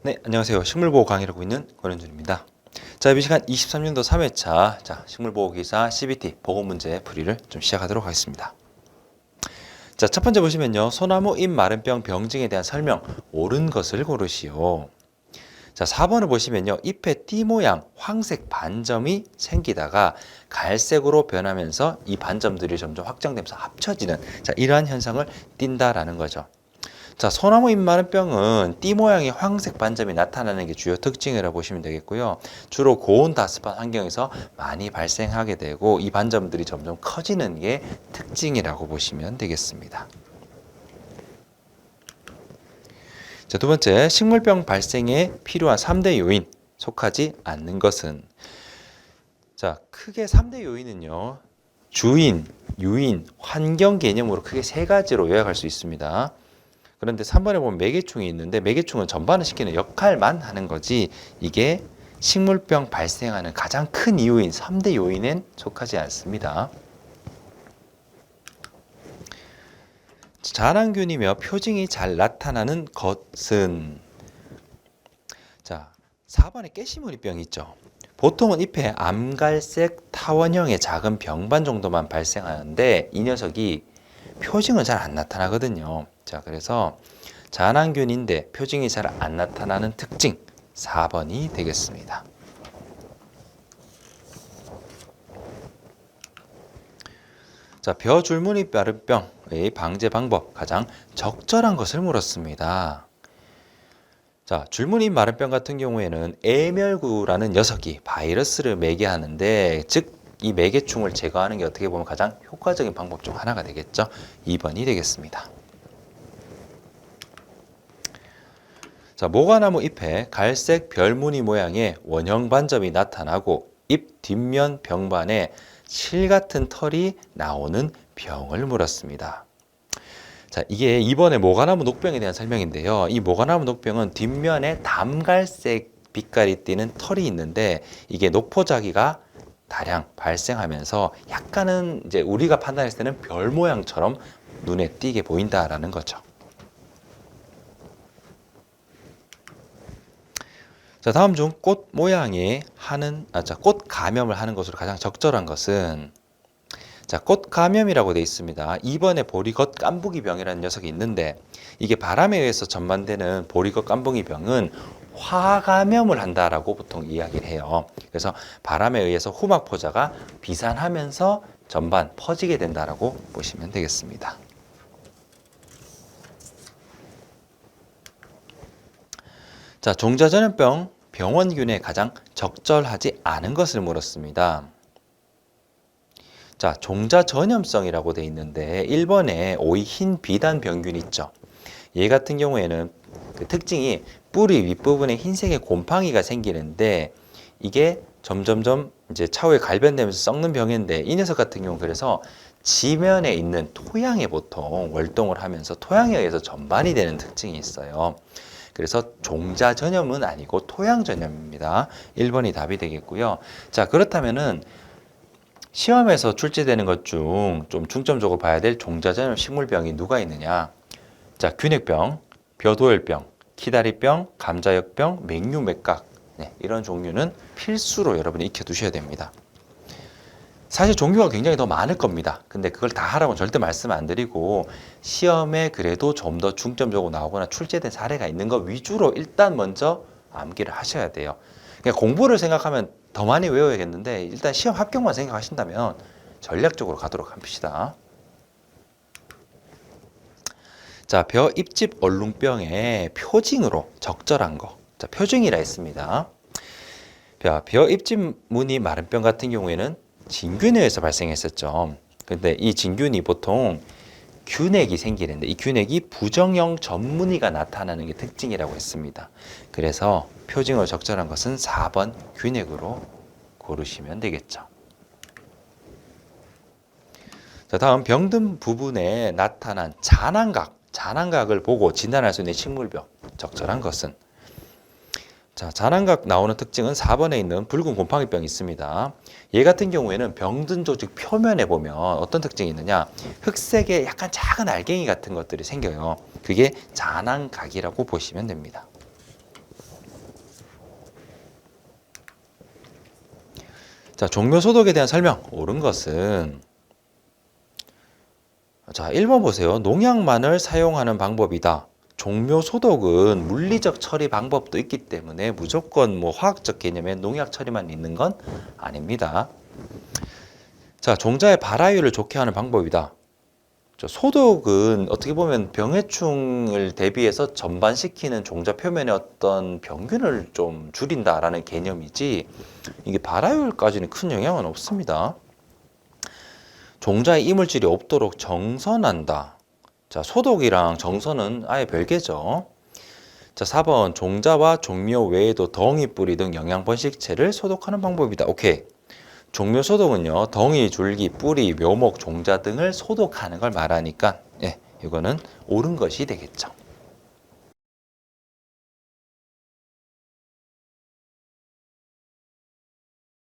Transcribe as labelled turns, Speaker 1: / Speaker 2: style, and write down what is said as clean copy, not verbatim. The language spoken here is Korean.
Speaker 1: 네, 안녕하세요. 식물보호 강의를 하고 있는 권현준입니다. 자, 이 시간 23년도 3회차 식물보호기사 CBT 보건문제 풀이를 좀 시작하도록 하겠습니다. 자, 첫 번째 보시면요. 소나무 잎 마른병 병증에 대한 설명, 옳은 것을 고르시오. 자, 4번을 보시면요. 잎의 띠 모양 황색 반점이 생기다가 갈색으로 변하면서 이 반점들이 점점 확장되면서 합쳐지는 이러한 현상을 띈다라는 거죠. 자, 소나무 잎 마른병은 띠 모양의 황색 반점이 나타나는 게 주요 특징이라고 보시면 되겠고요. 주로 고온 다습한 환경에서 많이 발생하게 되고 이 반점들이 점점 커지는 게 특징이라고 보시면 되겠습니다. 자, 두 번째, 식물병 발생에 필요한 3대 요인 속하지 않는 것은? 자, 크게 3대 요인은요. 주인, 유인, 환경 개념으로 크게 세 가지로 요약할 수 있습니다. 그런데 3번에 보면 매개충이 있는데 매개충은 전반을 시키는 역할만 하는 거지 이게 식물병 발생하는 가장 큰 이유인 3대 요인엔 속하지 않습니다. 자랑균이며 표징이 잘 나타나는 것은? 자, 4번에 깨시무늬병이 있죠. 보통은 잎에 암갈색 타원형의 작은 병반 정도만 발생하는데 이 녀석이 표징은 잘 안 나타나거든요. 자, 그래서 잔황균인데 표징이 잘 안 나타나는 특징 4번이 되겠습니다. 자, 벼줄무늬 마른병의 방제 방법 가장 적절한 것을 물었습니다. 자, 줄무늬 마른병 같은 경우에는 애멸구라는 녀석이 바이러스를 매개하는데 즉 이 매개충을 제거하는 게 어떻게 보면 가장 효과적인 방법 중 하나가 되겠죠. 2번이 되겠습니다. 자, 모과나무 잎에 갈색 별무늬 모양의 원형 반점이 나타나고 잎 뒷면 병반에 실 같은 털이 나오는 병을 물었습니다. 자, 이게 이번에 모과나무 녹병에 대한 설명인데요. 이 모과나무 녹병은 뒷면에 담갈색 빛깔이 띠는 털이 있는데 이게 녹포자기가 다량 발생하면서 약간은 이제 우리가 판단했을 때는 별 모양처럼 눈에 띄게 보인다라는 거죠. 자, 다음 중 꽃 모양의 꽃 감염을 하는 것으로 가장 적절한 것은? 자, 꽃 감염이라고 되어 있습니다. 2번에 보리겉 깐부기병이라는 녀석이 있는데 이게 바람에 의해서 전반되는 보리겉 깐부기병은 화 감염을 한다라고 보통 이야기를 해요. 그래서 바람에 의해서 후막 포자가 비산하면서 전반 퍼지게 된다라고 보시면 되겠습니다. 자, 종자전염병 병원균에 가장 적절하지 않은 것을 물었습니다. 자, 종자전염성이라고 되어 있는데 1번에 오이 흰 비단 병균 있죠. 얘 같은 경우에는 그 특징이 뿌리 윗부분에 흰색의 곰팡이가 생기는데 이게 점점점 이제 차후에 갈변되면서 썩는 병인데 이 녀석 같은 경우 그래서 지면에 있는 토양에 보통 월동을 하면서 토양에 의해서 전반이 되는 특징이 있어요. 그래서 종자 전염은 아니고 토양 전염입니다. 1번이 답이 되겠고요. 자, 그렇다면은 시험에서 출제되는 것 중 좀 중점적으로 봐야 될 종자 전염 식물병이 누가 있느냐? 자, 균핵병, 벼도열병, 키다리병, 감자역병, 맹류맥각 이런 종류는 필수로 여러분이 익혀두셔야 됩니다. 사실 종류가 굉장히 더 많을 겁니다. 근데 그걸 다 하라고 절대 말씀 안 드리고 시험에 그래도 좀 더 중점적으로 나오거나 출제된 사례가 있는 것 위주로 일단 먼저 암기를 하셔야 돼요. 그러니까 공부를 생각하면 더 많이 외워야겠는데 일단 시험 합격만 생각하신다면 전략적으로 가도록 합시다. 자, 벼 잎집 얼룩병의 표징으로 적절한 거. 자, 표징이라 했습니다. 벼 잎집 무늬 마른병 같은 경우에는 진균에 의해서 발생했었죠. 근데 이 진균이 보통 균핵이 생기는데 이 균핵이 부정형 전무늬가 나타나는 게 특징이라고 했습니다. 그래서 표징으로 적절한 것은 4번 균핵으로 고르시면 되겠죠. 자, 다음 병든 부분에 나타난 잔황각을 보고 진단할 수 있는 식물병 적절한 것은? 자, 잔황각 나오는 특징은 4번에 있는 붉은 곰팡이병이 있습니다. 얘 같은 경우에는 병든 조직 표면에 보면 어떤 특징이 있느냐? 흑색의 약간 작은 알갱이 같은 것들이 생겨요. 그게 잔황각이라고 보시면 됩니다. 자, 종묘 소독에 대한 설명. 옳은 것은 자, 1번 보세요. 농약만을 사용하는 방법이다. 종묘 소독은 물리적 처리 방법도 있기 때문에 무조건 뭐 화학적 개념의 농약 처리만 있는 건 아닙니다. 자, 종자의 발화율을 좋게 하는 방법이다. 소독은 어떻게 보면 병해충을 대비해서 전반시키는 종자 표면의 어떤 병균을 좀 줄인다라는 개념이지 이게 발화율까지는 큰 영향은 없습니다. 종자에 이물질이 없도록 정선한다. 자, 소독이랑 정선은 아예 별개죠. 자, 4번 종자와 종묘 외에도 덩이, 뿌리 등 영양 번식체를 소독하는 방법이다. 오케이. 종묘 소독은요, 덩이, 줄기, 뿌리, 묘목, 종자 등을 소독하는 걸 말하니까 이거는 옳은 것이 되겠죠.